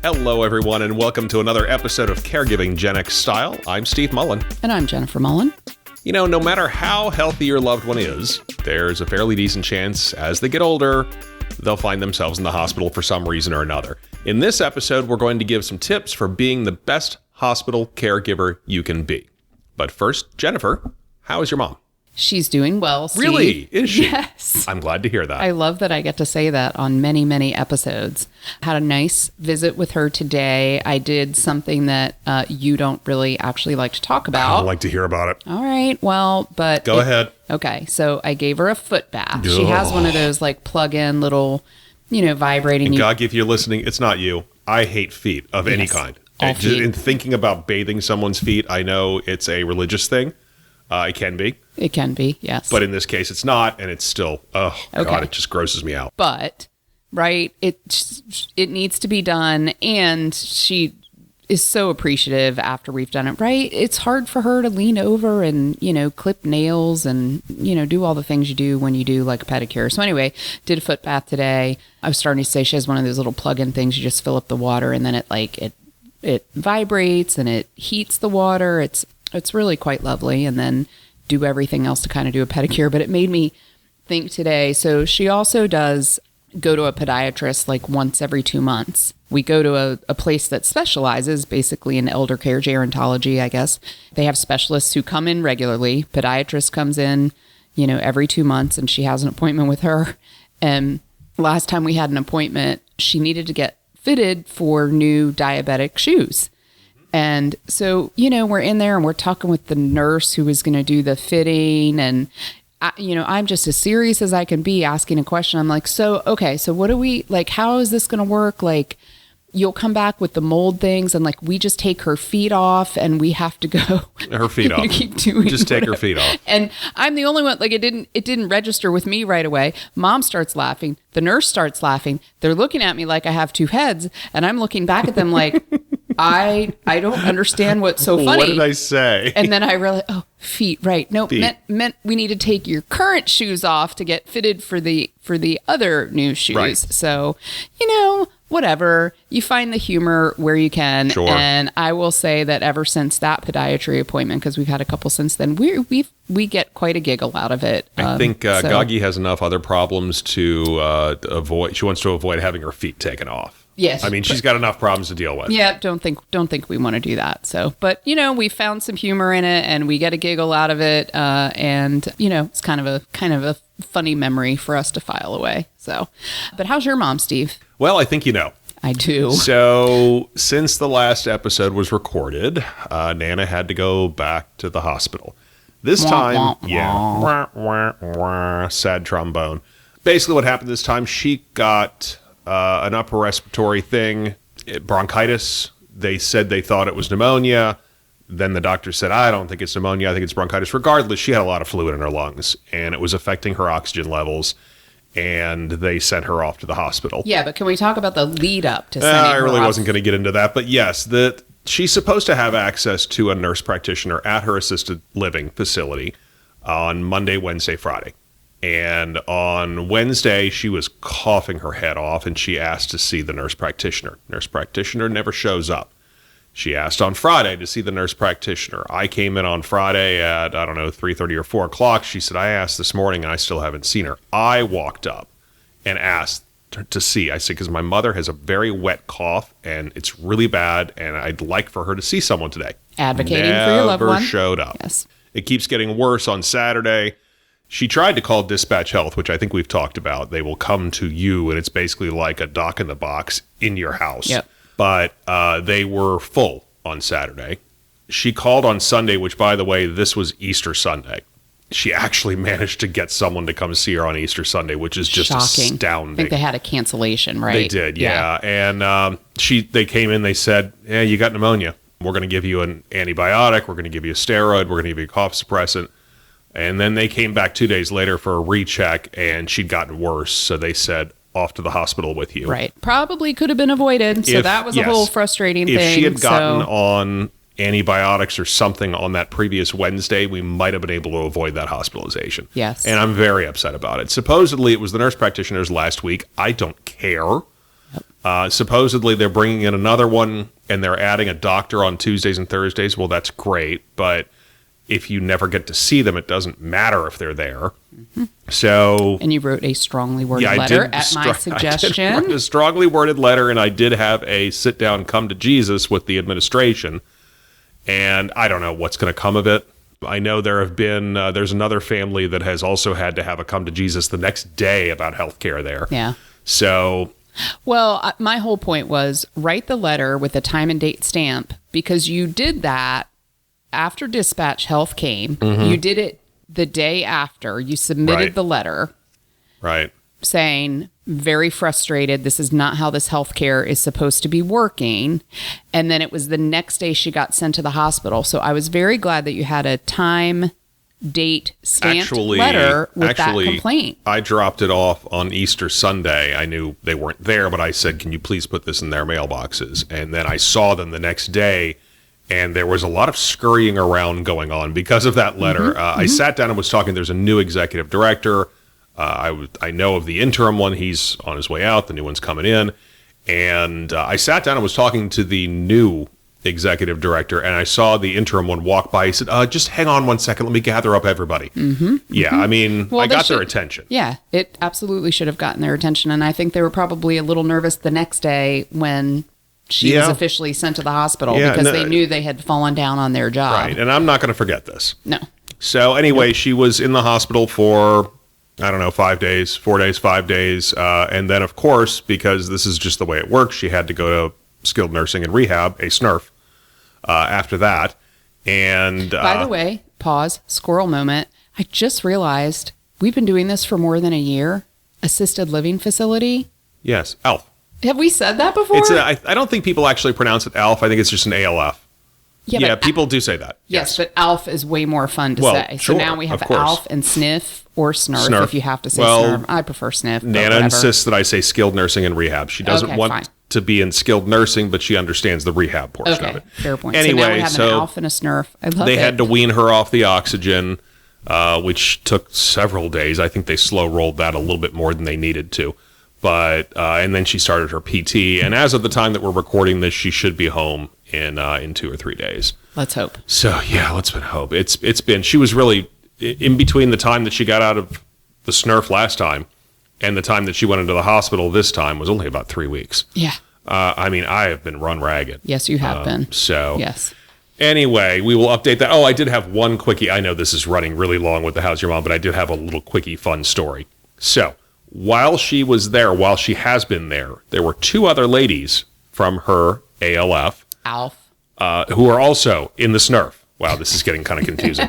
Hello, everyone, and welcome to another episode of Caregiving Gen X Style. I'm Steve Mullen. And I'm Jennifer Mullen. You know, no matter how healthy your loved one is, there's a fairly decent chance as they get older, they'll find themselves in the hospital for some reason or another. In this episode, we're going to give some tips for being the best hospital caregiver you can be. But first, Jennifer, how is your mom? She's doing well, Steve. Really? Is she? Yes. I'm glad to hear that. I love that I get to say that on many, many episodes. Had a nice visit with her today. I did something that you don't really actually like to talk about. I don't like to hear about it. All right. Well, but... Go ahead. Okay. So I gave her a foot bath. Ugh. She has one of those like plug-in little, vibrating... And Gagi, if you're listening, it's not you. I hate feet of any kind. In thinking about bathing someone's feet, I know it's a religious thing. It can be. It can be, yes. But in this case, it's not, and it's still, God, it just grosses me out. But, right, it needs to be done, and she is so appreciative after we've done it, right? It's hard for her to lean over and, clip nails and, do all the things you do when you do, like, a pedicure. So anyway, did a foot bath today. I was starting to say she has one of those little plug-in things. You just fill up the water, and then it vibrates, and it heats the water. It's really quite lovely, and then do everything else to kind of do a pedicure. But it made me think today. So she also does go to a podiatrist like once every 2 months. We go to a place that specializes basically in elder care, gerontology, I guess. They have specialists who come in regularly. Podiatrist comes in, every 2 months, and she has an appointment with her. And last time we had an appointment, she needed to get fitted for new diabetic shoes. And so, we're in there and we're talking with the nurse who was going to do the fitting. And, I'm just as serious as I can be asking a question. I'm like, so what do we, how is this going to work? Like, you'll come back with the mold things and we just take her feet off and we have to go. Her feet off. Keep doing just take her feet off. And I'm the only one, it didn't register with me right away. Mom starts laughing. The nurse starts laughing. They're looking at me like I have two heads. And I'm looking back at them like, I don't understand what's so funny. What did I say? And then I realized, feet, right. No, meant we need to take your current shoes off to get fitted for the other new shoes. Right. So, whatever. You find the humor where you can. Sure. And I will say that ever since that podiatry appointment, because we've had a couple since then, we get quite a giggle out of it. I think Gagi has enough other problems to avoid. She wants to avoid having her feet taken off. Yes. I mean, she's got enough problems to deal with. Yeah, don't think we want to do that. So, but we found some humor in it, and we get a giggle out of it, and it's kind of a funny memory for us to file away. So, but how's your mom, Steve? Well, I think you know. I do. So, since the last episode was recorded, Nana had to go back to the hospital. This time, sad trombone. Basically, what happened this time, she got an upper respiratory thing, bronchitis. They said they thought it was pneumonia. Then the doctor said, I don't think it's pneumonia. I think it's bronchitis. Regardless, she had a lot of fluid in her lungs, and it was affecting her oxygen levels, and they sent her off to the hospital. Yeah, but can we talk about the lead up to sending her I really off? wasn't going to get into that, but yes, she's supposed to have access to a nurse practitioner at her assisted living facility on Monday, Wednesday, Friday. And on Wednesday, she was coughing her head off, and she asked to see the nurse practitioner. Nurse practitioner never shows up. She asked on Friday to see the nurse practitioner. I came in on Friday at, 3:30 or 4 o'clock. She said, I asked this morning, and I still haven't seen her. I walked up and asked to see. I said, because my mother has a very wet cough, and it's really bad, and I'd like for her to see someone today. Advocating for your loved one. Never showed up. Yes. It keeps getting worse on Saturday. She tried to call Dispatch Health, which I think we've talked about. They will come to you, and it's basically like a doc in the box in your house. Yep. But they were full on Saturday. She called on Sunday, which, by the way, this was Easter Sunday. She actually managed to get someone to come see her on Easter Sunday, which is just shocking. Astounding. I think they had a cancellation, right? They did, yeah. And they came in, they said, yeah, you got pneumonia. We're going to give you an antibiotic. We're going to give you a steroid. We're going to give you a cough suppressant. And then they came back 2 days later for a recheck, and she'd gotten worse. So they said, off to the hospital with you. Right. Probably could have been avoided. So that was a whole frustrating thing. If she had gotten on antibiotics or something on that previous Wednesday, we might have been able to avoid that hospitalization. Yes. And I'm very upset about it. Supposedly, it was the nurse practitioners last week. I don't care. Yep. Supposedly, they're bringing in another one, and they're adding a doctor on Tuesdays and Thursdays. Well, that's great, but if you never get to see them, it doesn't matter if they're there. Mm-hmm. So, and you wrote a strongly worded letter at my suggestion. I did write a strongly worded letter, and I did have a sit down, come to Jesus with the administration. And I don't know what's going to come of it. I know there have been, there's another family that has also had to have a come to Jesus the next day about healthcare there. Yeah. So, well, my whole point was write the letter with a time and date stamp, because you did that after Dispatch Health came. Mm-hmm. You did it the day after. You submitted the letter. Right. Saying, very frustrated, this is not how this healthcare is supposed to be working. And then it was the next day she got sent to the hospital. So I was very glad that you had a time, date, stamped letter with that complaint. I dropped it off on Easter Sunday. I knew they weren't there, but I said, can you please put this in their mailboxes? And then I saw them the next day, and there was a lot of scurrying around going on because of that letter. I sat down and was talking. There's a new executive director. I know of the interim one. He's on his way out. The new one's coming in. And I sat down and was talking to the new executive director, and I saw the interim one walk by. He said, just hang on one second. Let me gather up everybody. Mm-hmm. Yeah, I mean, well, I got their attention. Yeah, it absolutely should have gotten their attention. And I think they were probably a little nervous the next day when she was officially sent to the hospital because they knew they had fallen down on their job. Right, and I'm not going to forget this. No. So anyway, she was in the hospital for, I don't know, 5 days, 4 days, 5 days. And then, of course, because this is just the way it works, she had to go to skilled nursing and rehab, a SNRF, after that. And by the way, pause, squirrel moment. I just realized we've been doing this for more than a year. Assisted living facility. Yes, ALF. Have we said that before? I don't think people actually pronounce it ALF. I think it's just an ALF. Yeah, people do say that. Yes, but ALF is way more fun to say. Sure, so now we have ALF and SNF or SNRF if you have to say SNRF. I prefer SNF. Nana insists that I say skilled nursing and rehab. She doesn't want to be in skilled nursing, but she understands the rehab portion of it. Fair point. Anyway, so now we have an ALF and a SNRF. I love it. They had to wean her off the oxygen, which took several days. I think they slow rolled that a little bit more than they needed to. But and then she started her PT, and as of the time that we're recording this, she should be home in 2 or 3 days. Let's hope. So yeah, let's hope. It's been. She was really in between the time that she got out of the SNRF last time and the time that she went into the hospital this time was only about 3 weeks. Yeah. I mean, I have been run ragged. Yes, you have been. So yes. Anyway, we will update that. Oh, I did have one quickie. I know this is running really long with the How's Your Mom, but I did have a little quickie fun story. So while she was there, while she has been there, there were 2 other ladies from her ALF. Who are also in the SNRF. Wow, this is getting kind of confusing.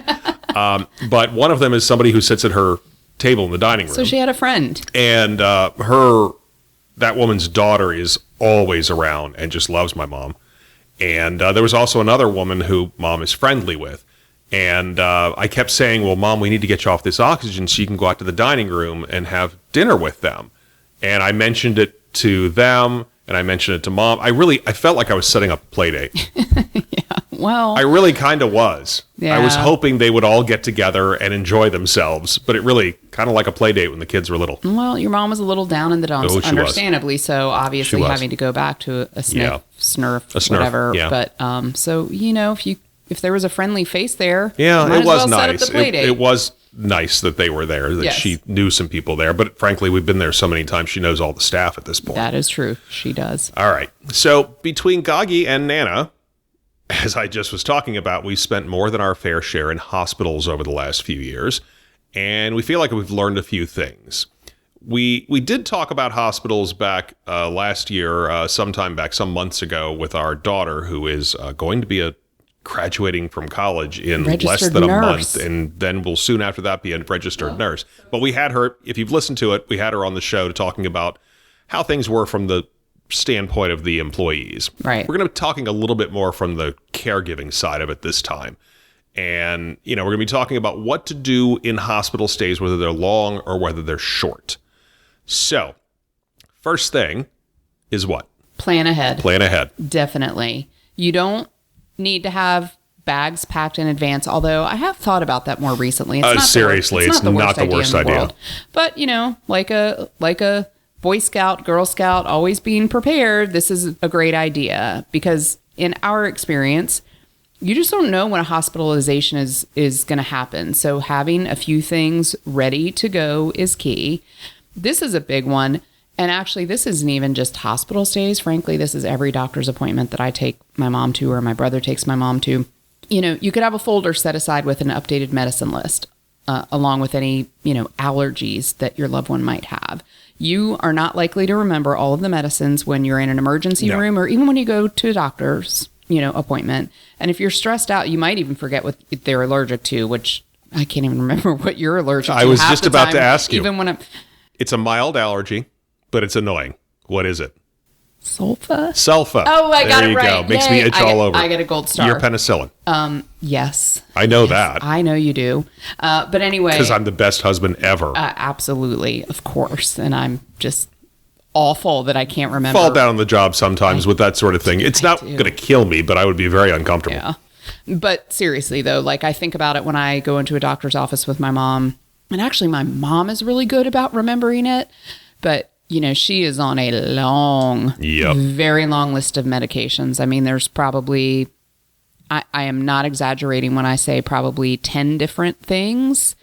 But one of them is somebody who sits at her table in the dining room. So she had a friend. And that woman's daughter is always around and just loves my mom. And there was also another woman who mom is friendly with. And I kept saying, well, Mom, we need to get you off this oxygen so you can go out to the dining room and have dinner with them. And I mentioned it to them, and I mentioned it to Mom. I felt like I was setting up a play date. Yeah, well. I really kind of was. Yeah. I was hoping they would all get together and enjoy themselves, but it really kind of like a play date when the kids were little. Well, your mom was a little down in the dumps, understandably so, obviously having to go back to a SNRF, whatever. Yeah. But so, if there was a friendly face there, it was nice. It was nice that they were there, that she knew some people there. But frankly, we've been there so many times, she knows all the staff at this point. That is true. She does. All right. So between Gagi and Nana, as I just was talking about, we've spent more than our fair share in hospitals over the last few years, and we feel like we've learned a few things. We did talk about hospitals back last year, sometime back, some months ago, with our daughter, who is going to be graduating from college in less than a month, and then will soon after that be a registered nurse. But we had her, if you've listened to it, we had her on the show talking about how things were from the standpoint of the employees. Right. We're going to be talking a little bit more from the caregiving side of it this time. And, we're going to be talking about what to do in hospital stays, whether they're long or whether they're short. So, first thing is what? Plan ahead. Plan ahead. Definitely. You don't need to have bags packed in advance, although I have thought about that more recently. Seriously, it's not the worst idea. But, like a Boy Scout, Girl Scout, always being prepared, this is a great idea because in our experience, you just don't know when a hospitalization is going to happen. So having a few things ready to go is key. This is a big one. And actually, this isn't even just hospital stays. Frankly, this is every doctor's appointment that I take my mom to or my brother takes my mom to. You know, you could have a folder set aside with an updated medicine list, along with any, allergies that your loved one might have. You are not likely to remember all of the medicines when you're in an emergency room or even when you go to a doctor's, appointment. And if you're stressed out, you might even forget what they're allergic to, which I can't even remember what you're allergic to. I was just about to ask you. Even when It's a mild allergy, but it's annoying. What is it? Sulfa. Oh, I got it right. There you go. Makes me itch all over. I get a gold star. You're penicillin. Yes. I know that. I know you do. But anyway. Because I'm the best husband ever. Absolutely. Of course. And I'm just awful that I can't remember. Fall down on the job sometimes with that sort of thing. It's not going to kill me, but I would be very uncomfortable. Yeah. But seriously, though, like I think about it when I go into a doctor's office with my mom. And actually, my mom is really good about remembering it. But she is on a very long list of medications. I mean, there's probably, I am not exaggerating when I say probably 10 different things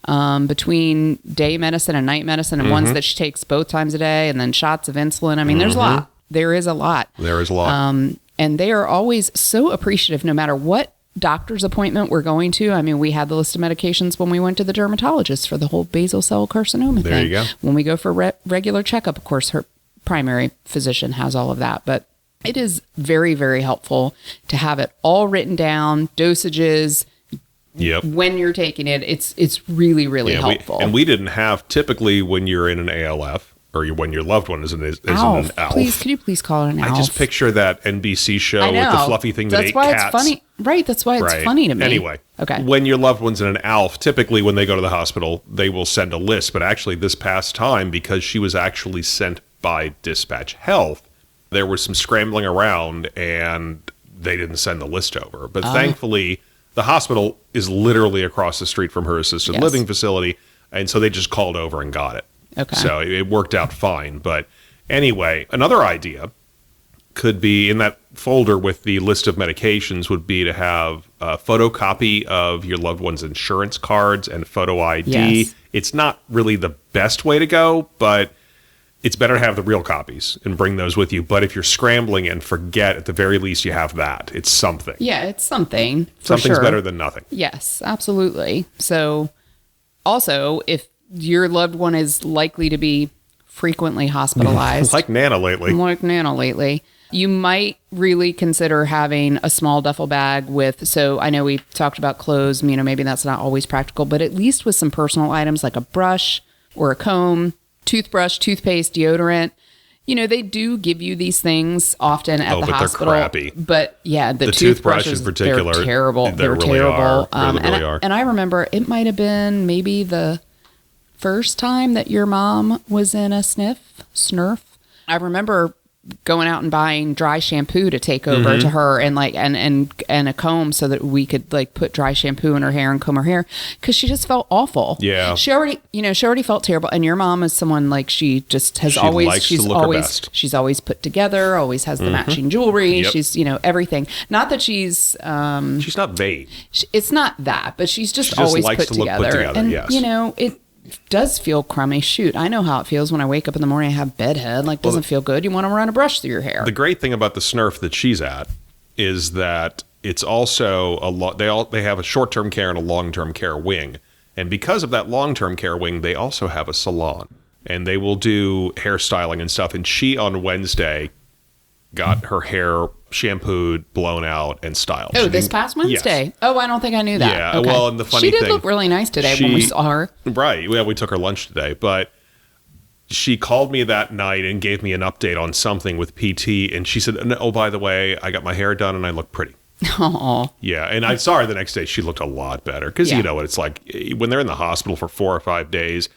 between day medicine and night medicine and ones that she takes both times a day and then shots of insulin. I mean, there's a lot. There is a lot. There is a lot. And they are always so appreciative no matter what doctor's appointment we're going to. I mean, we had the list of medications when we went to the dermatologist for the whole basal cell carcinoma thing. There you go. When we go for regular checkup, of course, her primary physician has all of that. But it is very, very helpful to have it all written down, dosages, when you're taking it. It's really, really helpful. We didn't have, typically when you're in an ALF, or when your loved one is in an ALF. Please, could you please call it an ALF? I just picture that NBC show with the fluffy thing that ate cats. That's why it's funny. Right, that's why it's funny to me. Anyway, okay. When your loved one's in an ALF, typically when they go to the hospital, they will send a list. But actually this past time, because she was actually sent by Dispatch Health, there was some scrambling around and they didn't send the list over. But thankfully, the hospital is literally across the street from her assisted living facility. And so they just called over and got it. Okay. So it worked out fine. But anyway, another idea could be in that folder with the list of medications would be to have a photocopy of your loved one's insurance cards and photo ID. Yes. It's not really the best way to go, but it's better to have the real copies and bring those with you. But if you're scrambling and forget, at the very least, you have that. It's something. Yeah, it's something. Something's better than nothing. Yes, absolutely. So also, if your loved one is likely to be frequently hospitalized. Like Nana lately. You might really consider having a small duffel bag with, so I know we talked about clothes, maybe that's not always practical, but at least with some personal items like a brush or a comb, toothbrush, toothpaste, deodorant. They do give you these things often at the hospital. They're crappy. But yeah, the toothbrush in particular. They're terrible. They're really terrible. Are. And I remember it might have been maybe the first time that your mom was in a snurf. I remember going out and buying dry shampoo to take over to her and and a comb so that we could put dry shampoo in her hair and comb her hair because she just felt awful. Yeah. She already felt terrible. And your mom is someone she just has she's always put together, always has the matching jewelry. Yep. She's, everything. Not that she's not vain. It's not that, but she's just always always likes put to look together. put together. And yes. it does feel crummy. Shoot, I know how it feels when I wake up in the morning. I have bedhead. Doesn't feel good. You want to run a brush through your hair. The great thing about the Snurf that she's at is that it's also they have a short-term care and a long-term care wing, and because of that long-term care wing, they also have a salon, and they will do hairstyling and stuff. And she on Wednesday got her hair shampooed, blown out, and styled. Oh, this past Wednesday? Yes. Oh, I don't think I knew that. Yeah, okay. Well, and the funny thing... She did look really nice today when we saw her. Right. Yeah, we took her lunch today, but she called me that night and gave me an update on something with PT, and she said, oh, by the way, I got my hair done and I look pretty. Oh. Yeah, and I saw her the next day. She looked a lot better, because you know what it's like. When they're in the hospital for 4 or 5 days,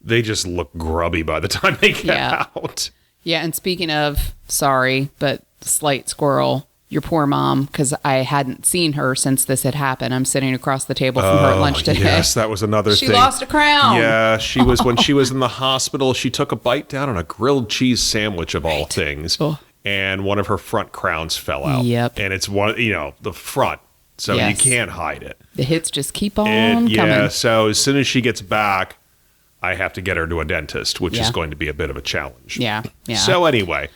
they just look grubby by the time they get out. Yeah, and speaking of, sorry, but slight squirrel, your poor mom, because I hadn't seen her since this had happened. I'm sitting across the table from her at lunch today. Yes, that was another thing. She lost a crown. Yeah, when she was in the hospital, she took a bite down on a grilled cheese sandwich of all things. Oh. And one of her front crowns fell out. Yep. And it's the front. So you can't hide it. The hits just keep on coming. Yeah, so as soon as she gets back, I have to get her to a dentist, which is going to be a bit of a challenge. Yeah. So anyway,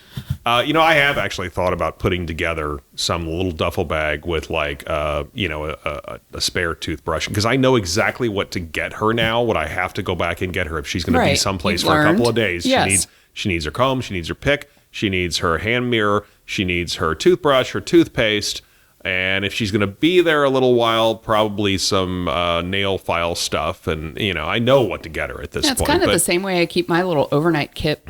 I have actually thought about putting together some little duffel bag with a spare toothbrush, because I know exactly what to get her now, what I have to go back and get her if she's going to be someplace for a couple of days. Yes. She needs her comb, she needs her pick, she needs her hand mirror, she needs her toothbrush, her toothpaste. And if she's going to be there a little while, probably some nail file stuff. And, I know what to get her at this point. It's kind of the same way I keep my little overnight kit,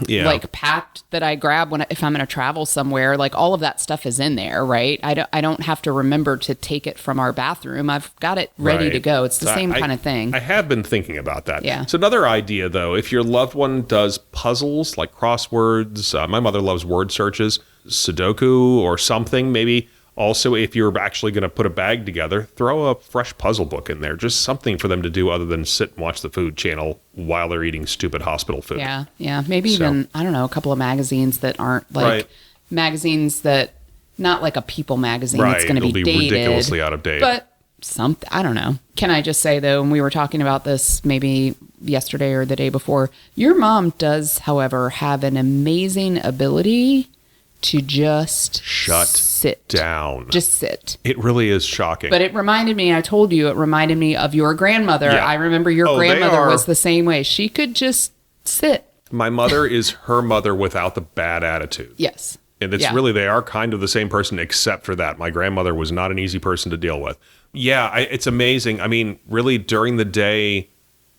packed, that I grab if I'm going to travel somewhere. Like, all of that stuff is in there, right? I don't have to remember to take it from our bathroom. I've got it ready to go. It's the same kind of thing. I have been thinking about that. Yeah. So another idea, though, if your loved one does puzzles like crosswords, my mother loves word searches, Sudoku or something, maybe. Also, if you're actually going to put a bag together, throw a fresh puzzle book in there. Just something for them to do other than sit and watch the Food Channel while they're eating stupid hospital food. Yeah. Maybe even, I don't know, a couple of magazines that aren't magazines that, not like a People magazine that's going to be dated. Ridiculously out of date. But something, I don't know. Can I just say, though, and we were talking about this maybe yesterday or the day before, your mom does, however, have an amazing ability to just sit down. Just sit. It really is shocking. But it reminded me of your grandmother. Yeah. I remember your grandmother was the same way. She could just sit. My mother is her mother without the bad attitude. Yes. And it's really, they are kind of the same person except for that. My grandmother was not an easy person to deal with. Yeah, it's amazing. I mean, really, during the day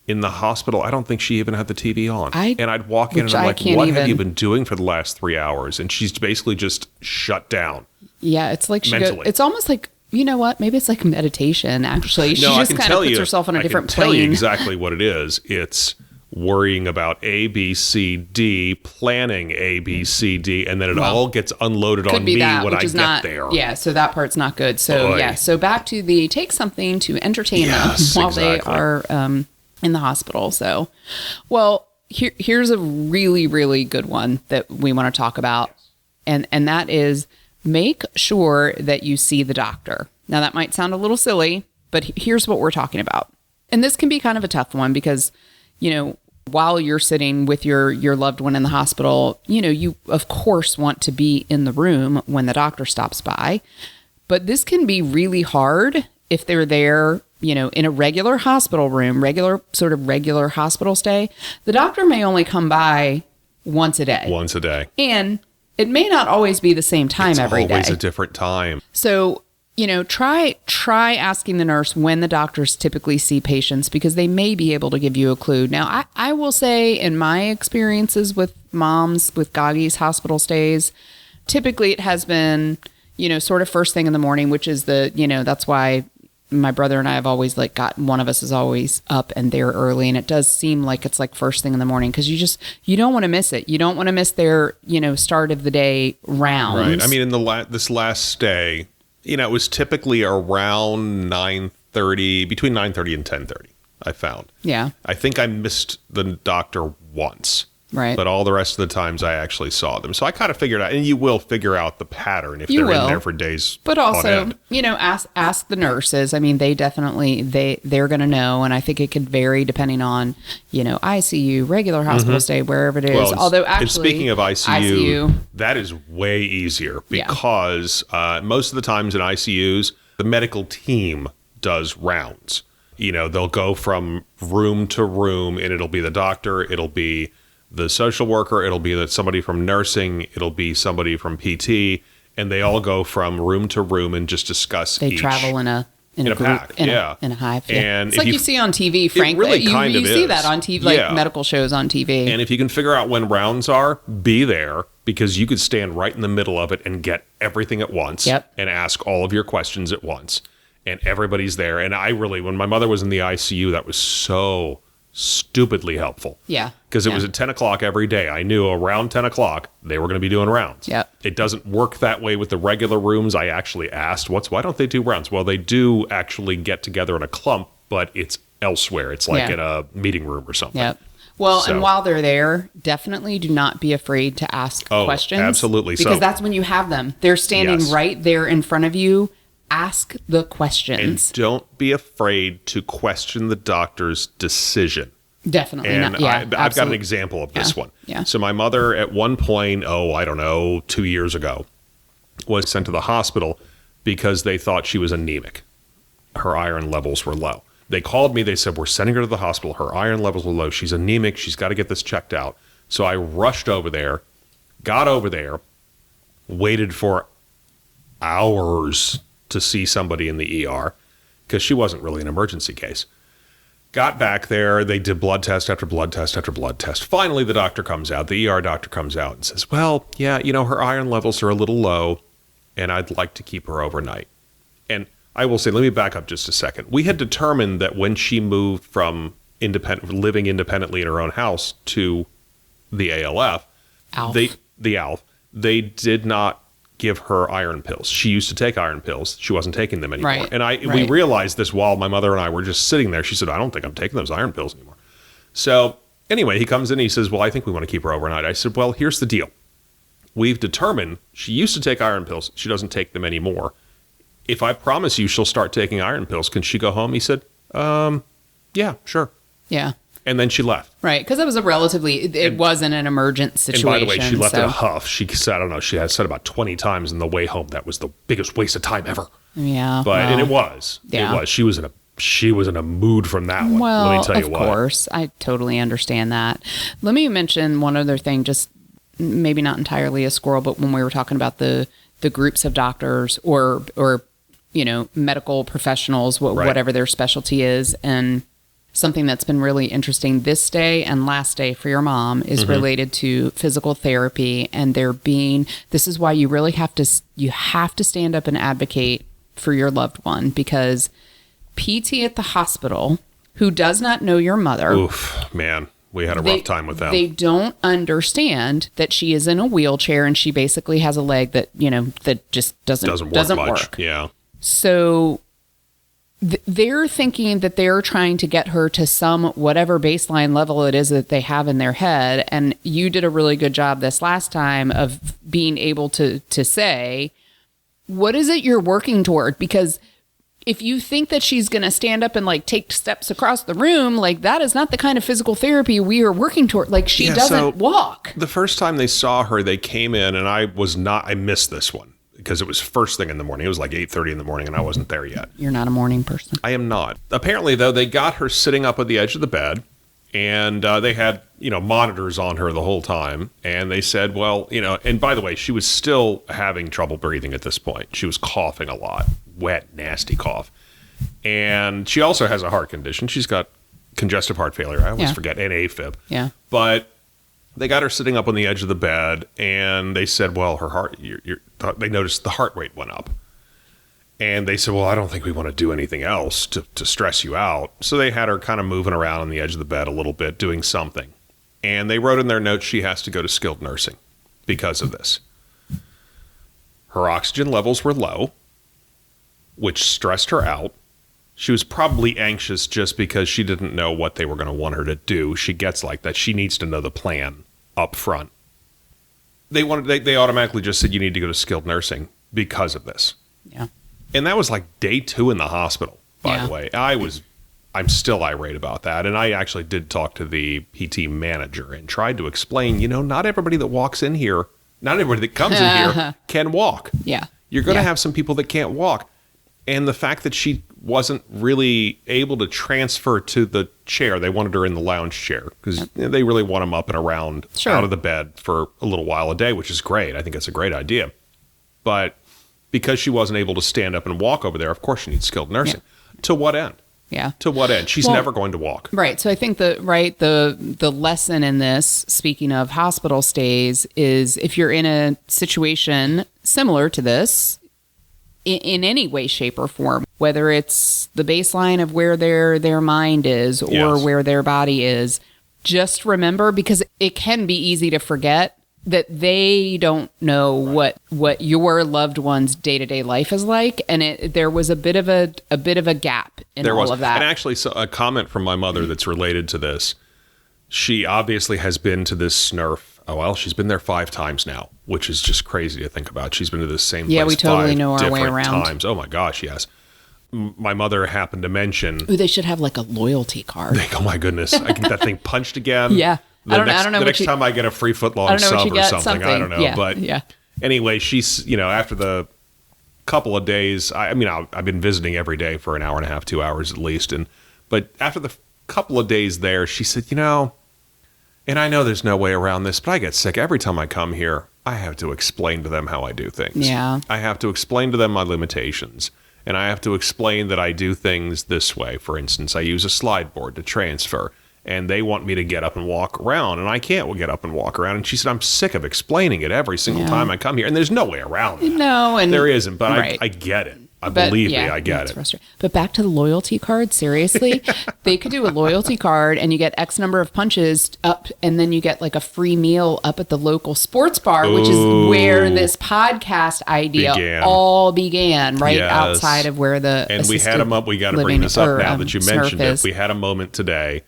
in the hospital, I don't think she even had the TV on. And I'd walk in and I'm like, what have you been doing for the last 3 hours? And she's basically just shut down. Yeah, it's like it's almost like, you know what? Maybe it's like meditation, actually. She just kind of puts herself on a different plane. I can tell you exactly what it is. It's worrying about A, B, C, D, planning A, B, C, D, and then it all gets unloaded on me when I get there. Yeah, so that part's not good. So, so back to the take something to entertain them while they are in the hospital. So, well, here's a really, really good one that we want to talk about, and that is make sure that you see the doctor. Now, that might sound a little silly, but here's what we're talking about. And this can be kind of a tough one because, while you're sitting with your loved one in the hospital, you of course want to be in the room when the doctor stops by. But this can be really hard if they're there, in a regular hospital room, regular hospital stay. The doctor may only come by once a day. And it may not always be the same time every day. It's always a different time. So, try asking the nurse when the doctors typically see patients, because they may be able to give you a clue. Now, I will say in my experiences with moms with Gagi's hospital stays, typically it has been, sort of first thing in the morning, which is that's why my brother and I have always one of us is always up and there early. And it does seem like it's like first thing in the morning because you don't want to miss it. You don't want to miss their, start of the day rounds. Right. I mean, in this last stay, it was typically around 9:30, between 9:30 and 10:30, I found. Yeah. I think I missed the doctor once. Right. But all the rest of the times I actually saw them. So I kind of figured out, and you will figure out the pattern if they're in there for days. But also, ask the nurses. I mean, they definitely, they're going to know. And I think it could vary depending on, ICU, regular hospital stay, wherever it is. Well, although actually, and speaking of ICU, that is way easier because most of the times in ICUs, the medical team does rounds. They'll go from room to room and it'll be the doctor, it'll be the social worker, it'll be somebody from nursing, it'll be somebody from PT, and they all go from room to room and just discuss They travel in a group, pack, in a hive. Yeah. And it's like you see on TV, frankly. It really kind of you see that on TV, like medical shows on TV. And if you can figure out when rounds are, be there, because you could stand right in the middle of it and get everything at once and ask all of your questions at once. And everybody's there. And when my mother was in the ICU, that was so stupidly helpful. Yeah. Because it was at 10 o'clock every day. I knew around 10 o'clock, they were going to be doing rounds. Yep. It doesn't work that way with the regular rooms. I actually asked, why don't they do rounds? Well, they do actually get together in a clump, but it's elsewhere. It's like in a meeting room or something. Yep. Well, and while they're there, definitely do not be afraid to ask questions. Absolutely. Because that's when you have them. They're standing right there in front of you. Ask the questions. And don't be afraid to question the doctor's decision. Definitely and not. Yeah, I've got an example of this one. Yeah. So my mother at one point, 2 years ago, was sent to the hospital because they thought she was anemic. Her iron levels were low. They called me. They said, we're sending her to the hospital. Her iron levels are low. She's anemic. She's got to get this checked out. So I rushed over there, got over there, waited for hours to see somebody in the ER because she wasn't really an emergency case. Got back there. They did blood test after blood test after blood test. Finally, the doctor comes out. The ER doctor comes out and says, well, yeah, her iron levels are a little low, and I'd like to keep her overnight. And I will say, let me back up just a second. We had determined that when she moved from living independently in her own house to the ALF, they did not give her iron pills. She used to take iron pills. She wasn't taking them anymore. Right. And we realized this while my mother and I were just sitting there. She said, I don't think I'm taking those iron pills anymore. So anyway, he comes in and he says, well, I think we want to keep her overnight. I said, well, here's the deal. We've determined she used to take iron pills. She doesn't take them anymore. If I promise you she'll start taking iron pills, can she go home? He said, yeah, sure. Yeah. And then she left. Right. Because it was it wasn't an emergent situation. And by the way, she left in a huff. She said, I don't know, she had said about 20 times in the way home, that was the biggest waste of time ever. Yeah. And it was. Yeah. It was. She was in a mood from that one. Well, let me tell you what. Of course. I totally understand that. Let me mention one other thing, just maybe not entirely a squirrel, but when we were talking about the groups of doctors or medical professionals, whatever their specialty is, and something that's been really interesting this day and last day for your mom is related to physical therapy. And this is why you really have to stand up and advocate for your loved one, because PT at the hospital who does not know your mother. Oof, man, we had a rough time with them. They don't understand that she is in a wheelchair and she basically has a leg that, that just doesn't work. Yeah. So they're thinking that they're trying to get her to some whatever baseline level it is that they have in their head. And you did a really good job this last time of being able to say, what is it you're working toward? Because if you think that she's going to stand up and take steps across the room, that is not the kind of physical therapy we are working toward. She doesn't walk. The first time they saw her, they came in and I missed this one because it was first thing in the morning. It was 8:30 in the morning and I wasn't there yet. You're not a morning person. I am not. Apparently, though, they got her sitting up at the edge of the bed and they had, monitors on her the whole time. And they said, well, and by the way, she was still having trouble breathing at this point. She was coughing a lot, wet, nasty cough. And she also has a heart condition. She's got congestive heart failure. I always forget, and AFib. Yeah. But they got her sitting up on the edge of the bed and they said, well, her heart, they noticed the heart rate went up. And they said, well, I don't think we want to do anything else to stress you out. So they had her kind of moving around on the edge of the bed a little bit, doing something. And they wrote in their notes she has to go to skilled nursing because of this. Her oxygen levels were low, which stressed her out. She was probably anxious just because she didn't know what they were going to want her to do. She gets like that. She needs to know the plan up front. They automatically just said you need to go to skilled nursing because of this. Yeah. And that was day 2 in the hospital, by the way. I'm still irate about that. And I actually did talk to the PT manager and tried to explain, not everybody that walks in here, not everybody that comes in here can walk. Yeah. You're going to have some people that can't walk. And the fact that she wasn't really able to transfer to the chair, they wanted her in the lounge chair because they really want them up and around out of the bed for a little while a day, which is great. I think it's a great idea. But because she wasn't able to stand up and walk over there, of course she needs skilled nursing. Yeah. To what end? Yeah. To what end? She's never going to walk. Right. So I think the lesson in this, speaking of hospital stays, is if you're in a situation similar to this, in any way, shape, or form, whether it's the baseline of where their mind is or where their body is, just remember, because it can be easy to forget, that they don't know what your loved one's day-to-day life is like, and there was a bit of a gap in all of that. And actually, so a comment from my mother that's related to this. She obviously has been to this SNRF. Oh, well, she's been there 5 times now, which is just crazy to think about. She's been to the same place 5 we totally know our way around. times. Oh my gosh, yes. My mother happened to mention. Ooh, they should have like a loyalty card. Oh my goodness, I get that thing punched again. Yeah. I don't know. The next time I get a free footlong sub or something, I don't know. Yeah, but anyway, she's, after the couple of days, I've been visiting every day for an hour and a half, 2 hours at least. But after the couple of days there, she said, and I know there's no way around this, but I get sick every time I come here. I have to explain to them how I do things. Yeah. I have to explain to them my limitations. And I have to explain that I do things this way. For instance, I use a slide board to transfer. And they want me to get up and walk around, and I can't get up and walk around. And she said, I'm sick of explaining it every single time I come here. And there's no way around that. No, and there isn't, but right. I get it. Believe me, I get it. But back to the loyalty card, seriously, they could do a loyalty card and you get X number of punches up, and then you get like a free meal up at the local sports bar, which is where this podcast idea all began, right outside of where the and we had a moment. We got to bring this up now that you mentioned it. We had a moment today.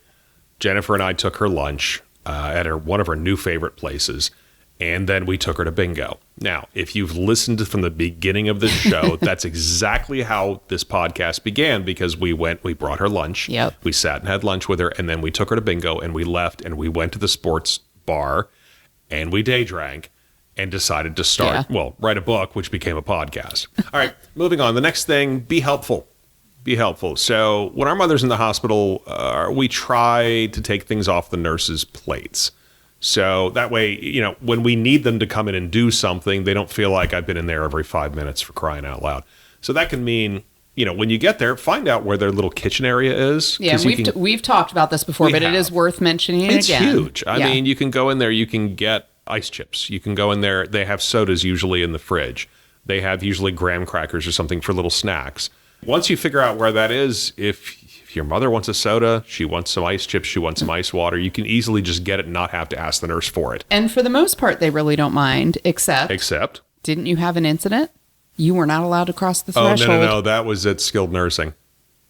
Jennifer and I took her lunch at one of her new favorite places. And then we took her to bingo. Now, if you've listened from the beginning of this show, that's exactly how this podcast began, because we brought her lunch. Yep. We sat and had lunch with her, and then we took her to bingo, and we left, and we went to the sports bar, and we day drank, and decided to write a book, which became a podcast. All right, moving on. The next thing, be helpful. Be helpful. So when our mother's in the hospital, we try to take things off the nurses' plates. So that way, when we need them to come in and do something, they don't feel like I've been in there every 5 minutes, for crying out loud. So that can mean, when you get there, find out where their little kitchen area is. Yeah, we've talked about this before, but it is worth mentioning again. It's huge. I mean, you can go in there, you can get ice chips. You can go in there. They have sodas usually in the fridge. They have usually graham crackers or something for little snacks. Once you figure out where that is, if your mother wants a soda, she wants some ice chips, she wants some ice water, you can easily just get it and not have to ask the nurse for it. And for the most part, they really don't mind, except didn't you have an incident? You were not allowed to cross the threshold. Oh, no. That was at skilled nursing.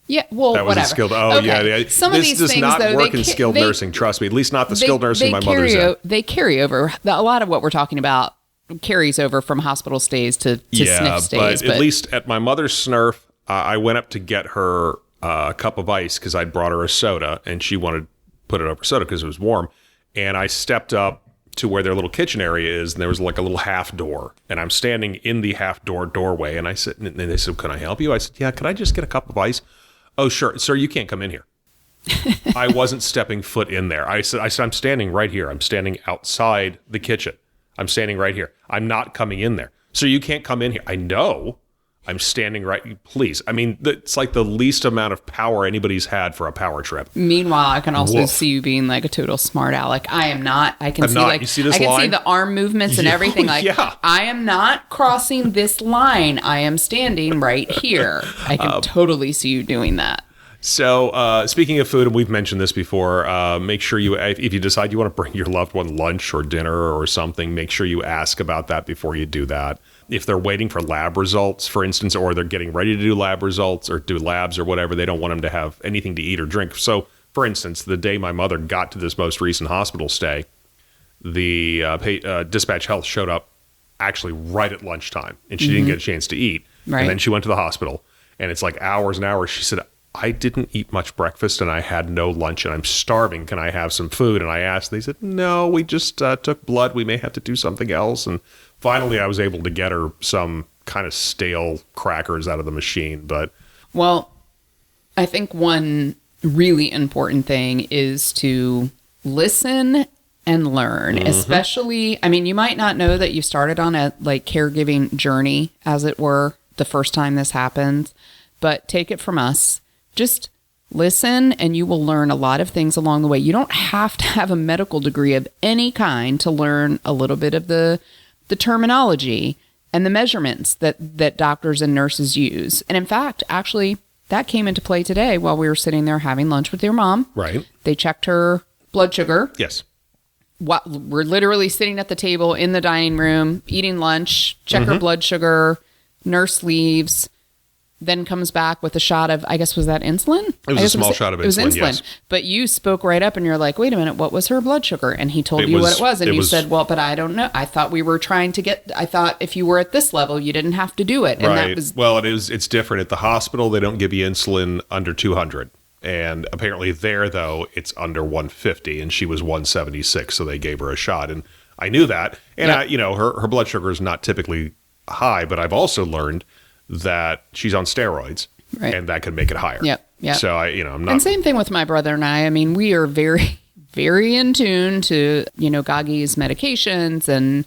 Yeah, well, that was whatever. At skilled, yeah. Some of these does things, not though, work in skilled nursing, trust me. At least not the skilled nursing my mother's in. They carry over. A lot of what we're talking about carries over from hospital stays to SNF stays. But at least at my mother's SNRF, I went up to get her a cup of ice because I'd brought her a soda, and she wanted to put it over soda because it was warm. And I stepped up to where their little kitchen area is, and there was like a little half door. And I'm standing in the half doorway, and they said, "Can I help you?" I said, "Yeah, could I just get a cup of ice?" "Oh, sure. Sir, you can't come in here." I wasn't stepping foot in there. I said, I'm standing right here. I'm standing outside the kitchen. I'm standing right here. I'm not coming in there. "So you can't come in here." "I know. I'm standing right. Please." I mean, it's like the least amount of power anybody's had for a power trip. Meanwhile, I can also see you being like a total smart aleck. I am not. I can see like, you see this I can line? see the arm movements and everything. Like, I am not crossing this line. I am standing right here. I can totally see you doing that. So speaking of food, and we've mentioned this before, make sure if you decide you want to bring your loved one lunch or dinner or something, make sure you ask about that before you do that. If they're waiting for lab results, for instance, or they're getting ready to do lab results or do labs or whatever, they don't want them to have anything to eat or drink. So, for instance, the day my mother got to this most recent hospital stay, the dispatch health showed up actually right at lunchtime, and she didn't get a chance to eat. Right. And then she went to the hospital, and it's like hours and hours. She said, "I didn't eat much breakfast, and I had no lunch, and I'm starving. Can I have some food?" And I asked, they said, "No, we just took blood. We may have to do something else." And finally, I was able to get her some kind of stale crackers out of the machine. Well, I think one really important thing is to listen and learn, especially, I mean, you might not know that you started on a caregiving journey, as it were, the first time this happens, but take it from us. Just listen, and you will learn a lot of things along the way. You don't have to have a medical degree of any kind to learn a little bit of the terminology and the measurements that doctors and nurses use. And in fact, actually, that came into play today while we were sitting there having lunch with your mom. Right. They checked her blood sugar. Yes. we're literally sitting at the table in the dining room, eating lunch, check her blood sugar, nurse leaves, then comes back with a shot of, I guess, was that insulin? It was a small shot of insulin, It was insulin. yes. But you spoke right up and you're like, wait a minute, what was her blood sugar? And he told you what it was. And you said, well, but I don't know. I thought we were trying to I thought if you were at this level, you didn't have to do it. And right. that was, well, it's different. At the hospital, they don't give you insulin under 200. And apparently there, though, it's under 150. And she was 176, so they gave her a shot. And I knew that. And, her blood sugar is not typically high, but I've also learned that she's on steroids. Right. And that could make it higher. Yep. So I'm not. And same thing with my brother and I. I mean, we are very, very in tune to, Gagi's medications and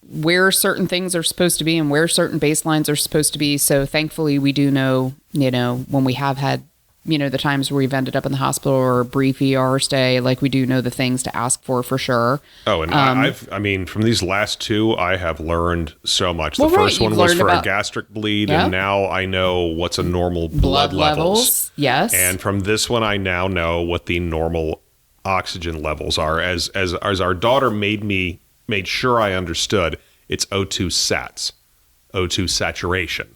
where certain things are supposed to be and where certain baselines are supposed to be. So thankfully we do know, when we have had, the times where we've ended up in the hospital or a brief ER stay, like we do know the things to ask for sure. Oh, and from these last two, I have learned so much. The first one was for a gastric bleed, and now I know what's a normal blood levels. Yes. And from this one, I now know what the normal oxygen levels are. As our daughter made sure I understood, it's O2 sats, O2 saturation.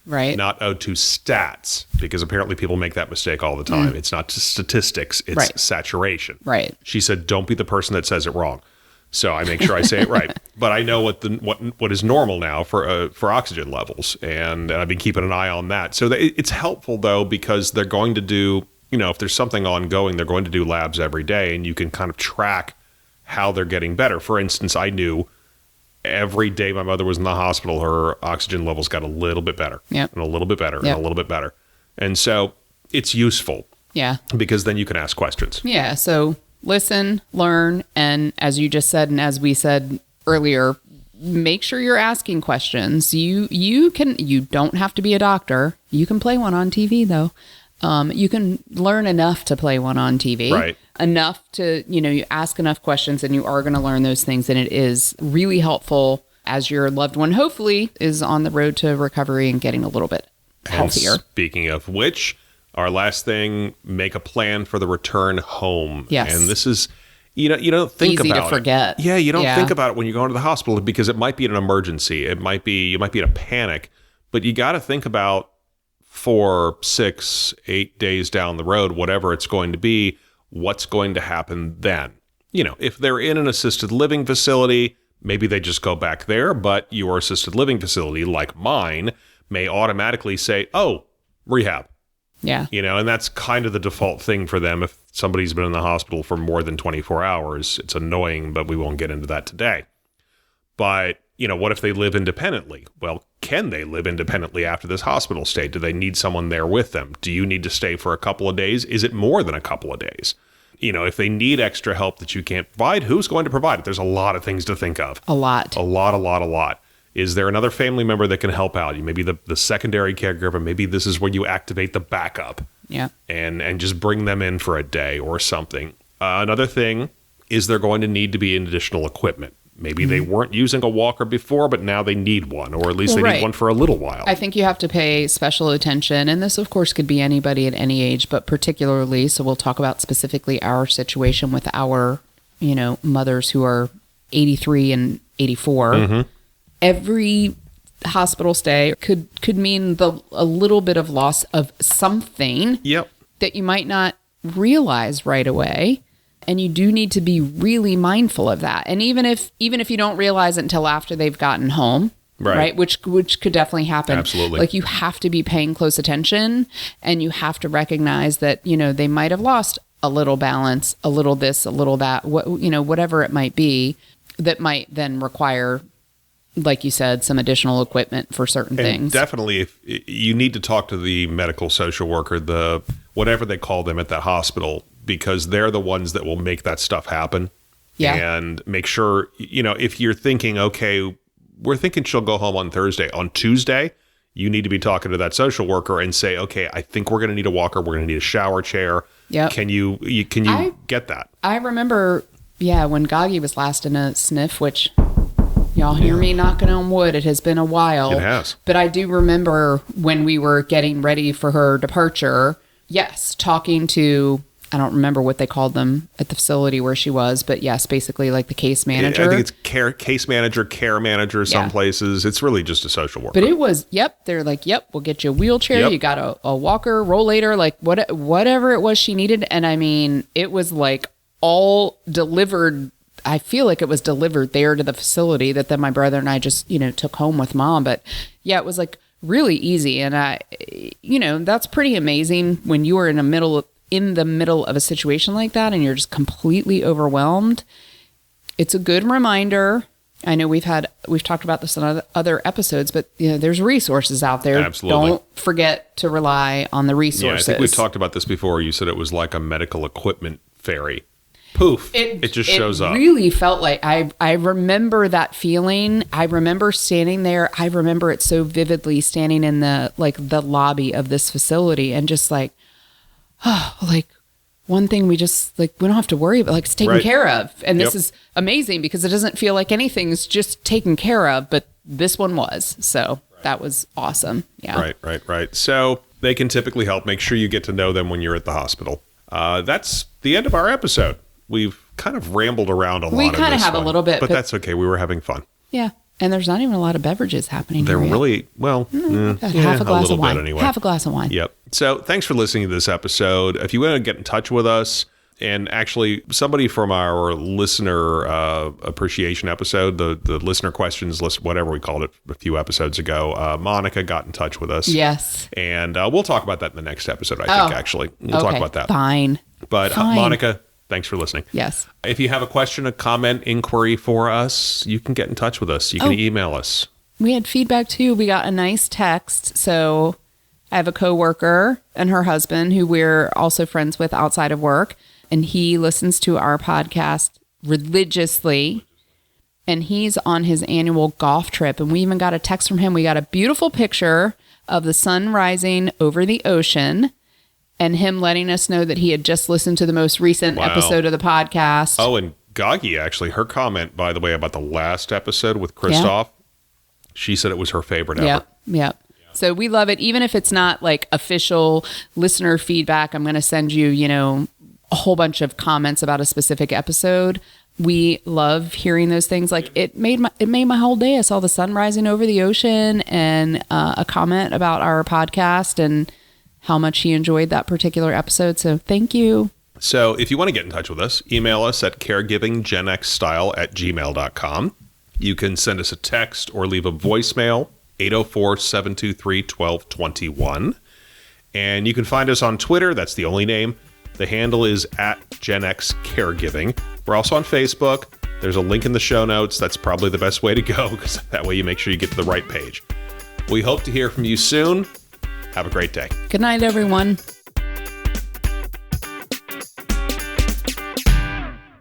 Right. Not O2 stats, because apparently people make that mistake all the time. It's not just statistics, it's saturation. Right. She said, don't be the person that says it wrong. So I make sure I say it right. But I know what is normal now for oxygen levels, and I've been keeping an eye on that. So it's helpful, though, because they're going to do, if there's something ongoing, they're going to do labs every day, and you can kind of track how they're getting better. For instance, I knew every day my mother was in the hospital, her oxygen levels got a little bit better. Yep. And a little bit better. Yep. And a little bit better. And so it's useful. Yeah. Because then you can ask questions. Yeah. So listen, learn, and as you just said, and as we said earlier, make sure you're asking questions. You don't have to be a doctor. You can play one on TV, though. You can learn enough to play one on TV. Right. Enough to, you ask enough questions and you are going to learn those things. And it is really helpful as your loved one, hopefully, is on the road to recovery and getting a little bit healthier. And speaking of which, our last thing, make a plan for the return home. Yes. And this is, you don't think easy about to forget. Yeah, you don't think about it when you go into the hospital because it might be an emergency. You might be in a panic, but you got to think about 4, 6, 8 days down the road, whatever it's going to be, what's going to happen then. If they're in an assisted living facility, maybe they just go back there, but your assisted living facility, like mine, may automatically say, oh, rehab. Yeah. And that's kind of the default thing for them. If somebody's been in the hospital for more than 24 hours, it's annoying, but we won't get into that today. But, what if they live independently? Well, can they live independently after this hospital stay? Do they need someone there with them? Do you need to stay for a couple of days? Is it more than a couple of days? If they need extra help that you can't provide, who's going to provide it? There's a lot of things to think of. A lot. Is there another family member that can help out? Maybe the secondary caregiver. Maybe this is where you activate the backup. Yeah. And just bring them in for a day or something. Another thing is they're going to need to be in additional equipment. Maybe they weren't using a walker before, but now they need one, or at least they need one for a little while. I think you have to pay special attention, and this, of course, could be anybody at any age, but particularly, so we'll talk about specifically our situation with our, mothers who are 83 and 84. Mm-hmm. Every hospital stay could mean a little bit of loss of something that you might not realize right away. And you do need to be really mindful of that. And even if you don't realize it until after they've gotten home, right? Which could definitely happen. Absolutely. Like you have to be paying close attention, and you have to recognize that, they might have lost a little balance, a little this, a little that, whatever it might be, that might then require, like you said, some additional equipment for certain things. Definitely, if you need to talk to the medical social worker, whatever they call them at that hospital, because they're the ones that will make that stuff happen. Yeah. And make sure, if you're thinking, okay, we're thinking she'll go home on Thursday. On Tuesday, you need to be talking to that social worker and say, okay, I think we're going to need a walker. We're going to need a shower chair. Yeah. Can you get that? I remember, when Gagi was last in a SNF, which y'all hear me knocking on wood. It has been a while. It has. But I do remember when we were getting ready for her departure, yes, talking to I don't remember what they called them at the facility where she was, but yes, basically like the case manager. I think it's case manager, care manager, some places. It's really just a social worker. But it was, they're like, we'll get you a wheelchair. You got a walker, rollator, like whatever it was she needed. And I mean, it was like all delivered. I feel like it was delivered there to the facility that then my brother and I just, took home with mom. But yeah, it was like really easy. And that's pretty amazing when you are in the middle of a situation like that and you're just completely overwhelmed. It's a good reminder. I know we've talked about this in other episodes, but there's resources out there. Absolutely. Don't forget to rely on the resources. Yeah, I think we've talked about this before. You said it was like a medical equipment ferry. Poof. It just shows up. It really felt like I remember that feeling. I remember standing there. I remember it so vividly, standing in the lobby of this facility and just like, one thing we just we don't have to worry about, it's taken care of. And this is amazing because it doesn't feel like anything's just taken care of, but this one was. So that was awesome. Yeah. Right. So they can typically help. Make sure you get to know them when you're at the hospital. That's the end of our episode. We've kind of rambled around a lot. We kind of have a little bit. But that's okay. We were having fun. Yeah. And there's not even a lot of beverages happening. They're really, half a glass of wine. Anyway. Half a glass of wine. Yep. So thanks for listening to this episode. If you want to get in touch with us, and actually somebody from our listener appreciation episode, the listener questions list, whatever we called it a few episodes ago, Monica got in touch with us. Yes. And we'll talk about that in the next episode, I think, actually. We'll talk about that. Fine. But Monica, thanks for listening. Yes. If you have a question, a comment, inquiry for us, you can get in touch with us. You can email us. We had feedback too. We got a nice text. So I have a coworker and her husband who we're also friends with outside of work. And he listens to our podcast religiously. And he's on his annual golf trip. And we even got a text from him. We got a beautiful picture of the sun rising over the ocean. And him letting us know that he had just listened to the most recent episode of the podcast. Oh, and Gagi, actually, her comment, by the way, about the last episode with Christoph, she said it was her favorite ever. Yep. So we love it. Even if it's not official listener feedback, I'm going to send you, a whole bunch of comments about a specific episode. We love hearing those things. It made my whole day. I saw the sun rising over the ocean and a comment about our podcast and how much he enjoyed that particular episode. So thank you. So if you want to get in touch with us, email us at caregivinggenxstyle@gmail.com. You can send us a text or leave a voicemail, 804-723-1221. And you can find us on Twitter. That's the only name. The handle is @GenXCaregiving. We're also on Facebook. There's a link in the show notes. That's probably the best way to go because that way you make sure you get to the right page. We hope to hear from you soon. Have a great day. Good night, everyone.